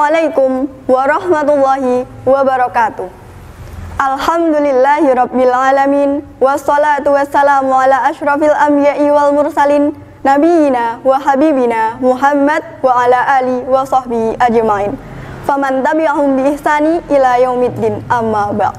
Assalamualaikum warahmatullahi wabarakatuh. Alhamdulillahirabbil alamin wassalatu wassalamu ala asyrafil anbiya'i wal mursalin nabiyina wa habibina Muhammad wa ala ali wa sahbihi ajmain. Faman tabi'ahum bi ihsani ila yaumiddin, amma ba'd.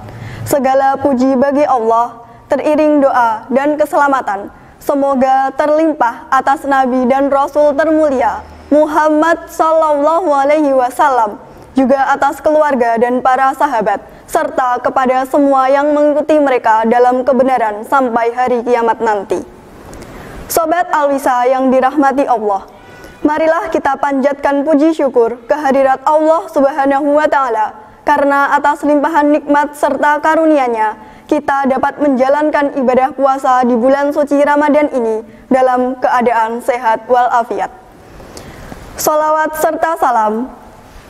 Segala puji bagi Allah, teriring doa dan keselamatan semoga terlimpah atas nabi dan rasul termulia Muhammad sallallahu alaihi wasallam, juga atas keluarga dan para sahabat, serta kepada semua yang mengikuti mereka dalam kebenaran sampai hari kiamat nanti. Sobat Alwisa yang dirahmati Allah, marilah kita panjatkan puji syukur kehadirat Allah Subhanahu wa Ta'ala, karena atas limpahan nikmat serta karunia-Nya kita dapat menjalankan ibadah puasa di bulan suci Ramadan ini dalam keadaan sehat walafiat. Sholawat serta salam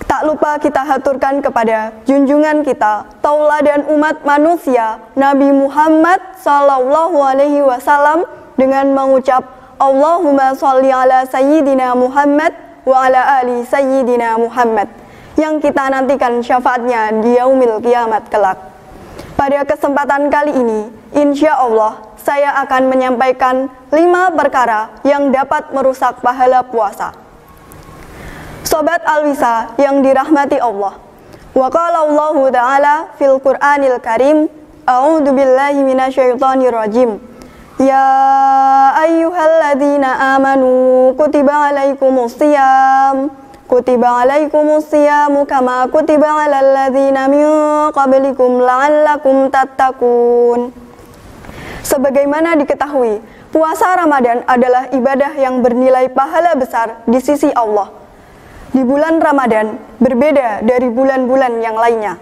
tak lupa kita haturkan kepada junjungan kita, tauladan umat manusia, Nabi Muhammad sallallahu alaihi wasallam, dengan mengucap Allahumma sholli ala sayyidina Muhammad wa ala ali sayyidina Muhammad, yang kita nantikan syafaatnya di yaumil kiamat kelak. Pada kesempatan kali ini, insya Allah saya akan menyampaikan 5 perkara yang dapat merusak pahala puasa. Sobat Alwisa yang dirahmati Allah, wa qala Allah Ta'ala fil Qur'anil Karim, a'udzu billahi minasyaitonir rajim. Ya ayyuhalladzina amanu kutiba alaikumusiyam kama kutiba alal ladzina min qablikum la'allakum tattaqun. Sebagaimana diketahui, puasa Ramadan adalah ibadah yang bernilai pahala besar di sisi Allah. Di bulan Ramadan berbeda dari bulan-bulan yang lainnya.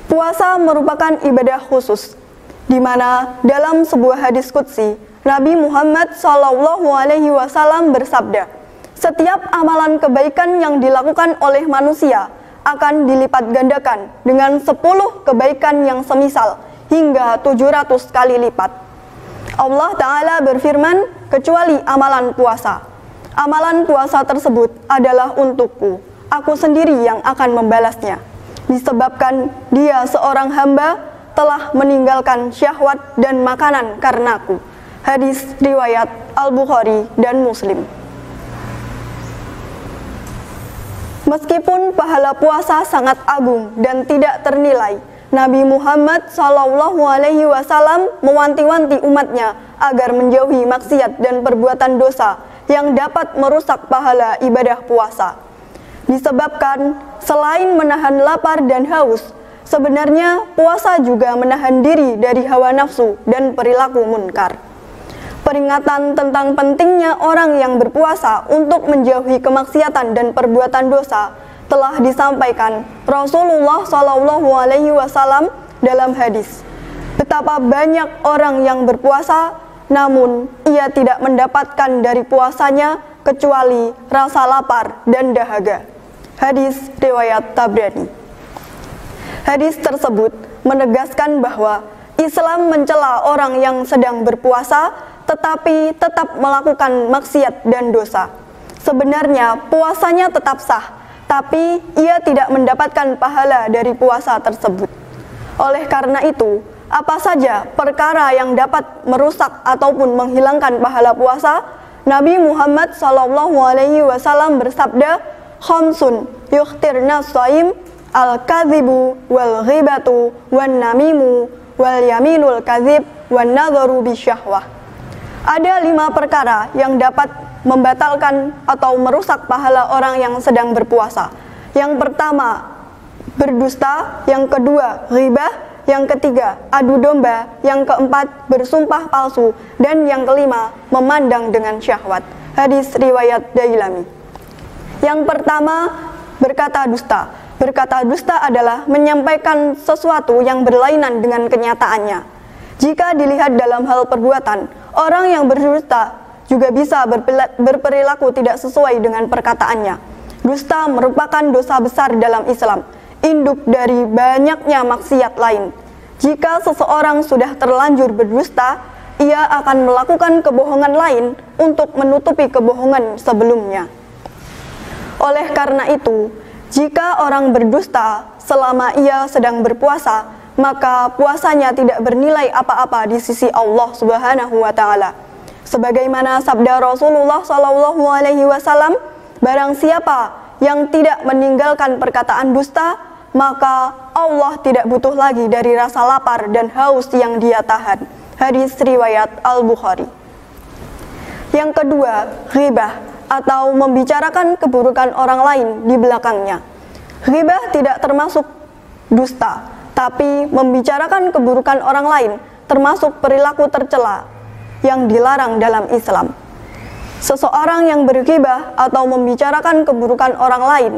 Puasa merupakan ibadah khusus, di mana dalam sebuah hadis qudsi Nabi Muhammad SAW bersabda, setiap amalan kebaikan yang dilakukan oleh manusia akan dilipat gandakan dengan 10 kebaikan yang semisal hingga 700 kali lipat. Allah Ta'ala berfirman, kecuali amalan puasa. Amalan puasa tersebut adalah untukku, aku sendiri yang akan membalasnya, disebabkan dia seorang hamba telah meninggalkan syahwat dan makanan karenaku. Hadis riwayat Al-Bukhari dan Muslim. Meskipun pahala puasa sangat agung dan tidak ternilai, Nabi Muhammad SAW mewanti-wanti umatnya agar menjauhi maksiat dan perbuatan dosa yang dapat merusak pahala ibadah puasa. Disebabkan selain menahan lapar dan haus, sebenarnya puasa juga menahan diri dari hawa nafsu dan perilaku munkar. Peringatan tentang pentingnya orang yang berpuasa untuk menjauhi kemaksiatan dan perbuatan dosa telah disampaikan Rasulullah SAW dalam hadis. Betapa banyak orang yang berpuasa, namun ia tidak mendapatkan dari puasanya kecuali rasa lapar dan dahaga. Hadis riwayat Tabrani. Hadis tersebut menegaskan bahwa Islam mencela orang yang sedang berpuasa tetapi tetap melakukan maksiat dan dosa. Sebenarnya puasanya tetap sah, tapi ia tidak mendapatkan pahala dari puasa tersebut. Oleh karena itu, apa saja perkara yang dapat merusak ataupun menghilangkan pahala puasa? Nabi Muhammad SAW bersabda, khamsun yukhtirna shaim, al-kadhibu wal ghibatu wan namimu wal yaminul kadhib wan nadharu bisyahwah. Ada 5 perkara yang dapat membatalkan atau merusak pahala orang yang sedang berpuasa. Yang pertama, berdusta. Yang kedua, ghibah. Yang ketiga, adu domba. Yang keempat, bersumpah palsu. Dan yang kelima, memandang dengan syahwat. Hadis riwayat Dailami. Yang pertama, berkata dusta. Berkata dusta adalah menyampaikan sesuatu yang berlainan dengan kenyataannya. Jika dilihat dalam hal perbuatan, orang yang berdusta juga bisa berperilaku tidak sesuai dengan perkataannya. Dusta merupakan dosa besar dalam Islam, induk dari banyaknya maksiat lain. Jika seseorang sudah terlanjur berdusta, ia akan melakukan kebohongan lain untuk menutupi kebohongan sebelumnya. Oleh karena itu, Jika orang berdusta selama ia sedang berpuasa, maka puasanya tidak bernilai apa-apa di sisi Allah Subhanahu wa taala. Sebagaimana sabda Rasulullah sallallahu alaihi wasallam, barang siapa yang tidak meninggalkan perkataan dusta, maka Allah tidak butuh lagi dari rasa lapar dan haus yang dia tahan. Hadis riwayat Al-Bukhari. Yang kedua, ghibah atau membicarakan keburukan orang lain di belakangnya. Ghibah tidak termasuk dusta, tapi membicarakan keburukan orang lain termasuk perilaku tercela yang dilarang dalam Islam. Seseorang yang berghibah atau membicarakan keburukan orang lain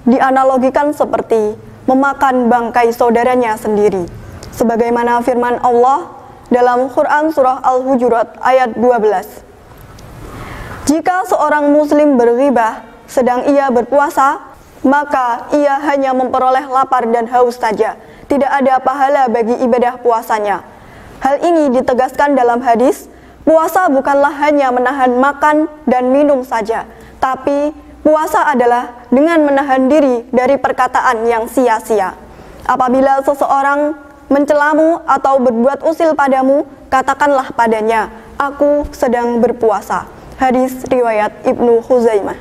dianalogikan seperti memakan bangkai saudaranya sendiri. Sebagaimana firman Allah dalam Quran surah Al-Hujurat ayat 12. Jika seorang muslim berghibah sedang ia berpuasa, maka ia hanya memperoleh lapar dan haus saja. Tidak ada pahala bagi ibadah puasanya. Hal ini ditegaskan dalam hadis, puasa bukanlah hanya menahan makan dan minum saja, tapi puasa adalah dengan menahan diri dari perkataan yang sia-sia. Apabila seseorang mencelamu atau berbuat usil padamu, katakanlah padanya, aku sedang berpuasa. Hadis riwayat Ibnu Khuzaimah.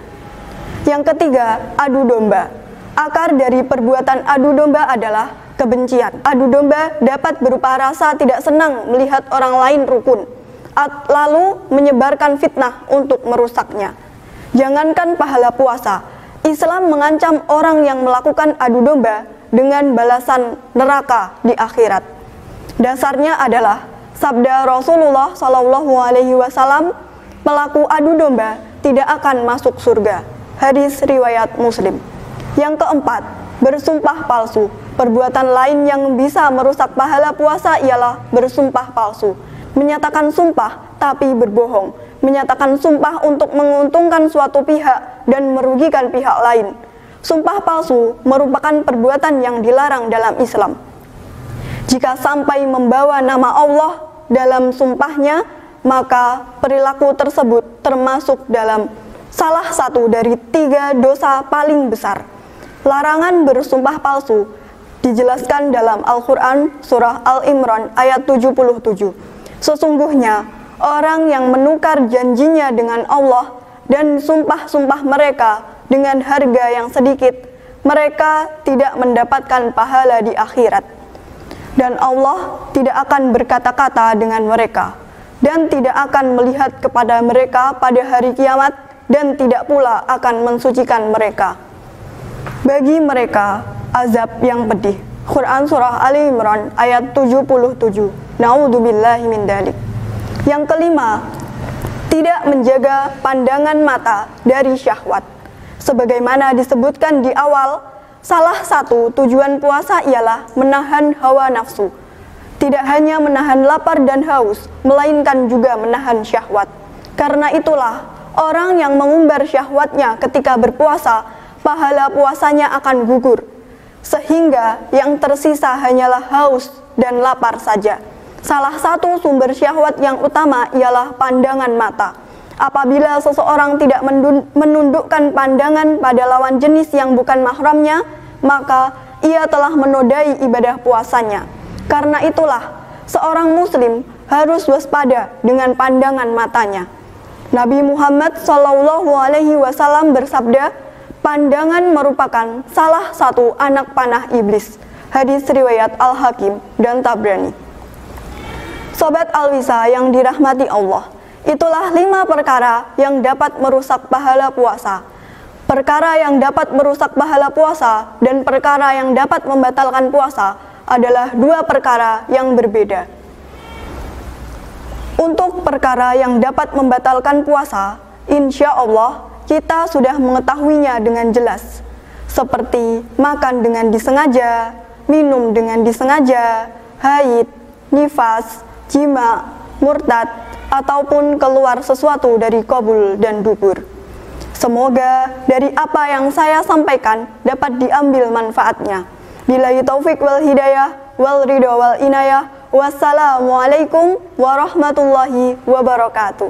Yang ketiga, adu domba. Akar dari perbuatan adu domba adalah kebencian. Adu domba dapat berupa rasa tidak senang melihat orang lain rukun, lalu menyebarkan fitnah untuk merusaknya. Jangankan pahala puasa, Islam mengancam orang yang melakukan adu domba dengan balasan neraka di akhirat. Dasarnya adalah sabda Rasulullah SAW, pelaku adu domba tidak akan masuk surga. Hadis riwayat Muslim. Yang keempat, bersumpah palsu. Perbuatan lain yang bisa merusak pahala puasa ialah bersumpah palsu. Menyatakan sumpah tapi berbohong. Menyatakan sumpah untuk menguntungkan suatu pihak dan merugikan pihak lain. Sumpah palsu merupakan perbuatan yang dilarang dalam Islam. Jika sampai membawa nama Allah dalam sumpahnya, maka perilaku tersebut termasuk dalam salah satu dari 3 dosa paling besar. Larangan bersumpah palsu dijelaskan dalam Al-Quran surah Al-Imran ayat 77. Sesungguhnya orang yang menukar janjinya dengan Allah dan sumpah-sumpah mereka dengan harga yang sedikit, mereka tidak mendapatkan pahala di akhirat. Dan Allah tidak akan berkata-kata dengan mereka, dan tidak akan melihat kepada mereka pada hari kiamat, dan tidak pula akan mensucikan mereka. Bagi mereka azab yang pedih. Quran surah Ali Imran ayat 77. Na'udzubillahi min dzalik. Yang kelima, tidak menjaga pandangan mata dari syahwat. Sebagaimana disebutkan di awal, salah satu tujuan puasa ialah menahan hawa nafsu. Tidak hanya menahan lapar dan haus, melainkan juga menahan syahwat. Karena itulah, orang yang mengumbar syahwatnya ketika berpuasa, pahala puasanya akan gugur. Sehingga yang tersisa hanyalah haus dan lapar saja. Salah satu sumber syahwat yang utama ialah pandangan mata. Apabila seseorang tidak menundukkan pandangan pada lawan jenis yang bukan mahramnya, maka ia telah menodai ibadah puasanya. Karena itulah, seorang muslim harus waspada dengan pandangan matanya. Nabi Muhammad SAW bersabda, pandangan merupakan salah satu anak panah iblis. Hadis riwayat Al-Hakim dan Tabrani. Sobat Alwisa yang dirahmati Allah, itulah 5 perkara yang dapat merusak pahala puasa. Perkara yang dapat merusak pahala puasa dan perkara yang dapat membatalkan puasa adalah 2 perkara yang berbeda. Untuk perkara yang dapat membatalkan puasa, insya Allah kita sudah mengetahuinya dengan jelas, seperti makan dengan disengaja, minum dengan disengaja, haid, nifas, jima, murtad, ataupun keluar sesuatu dari qabul dan dubur. Semoga dari apa yang saya sampaikan dapat diambil manfaatnya. Billahi taufik wal hidayah wal ridho wal inayah. Wassalamualaikum warahmatullahi wabarakatuh.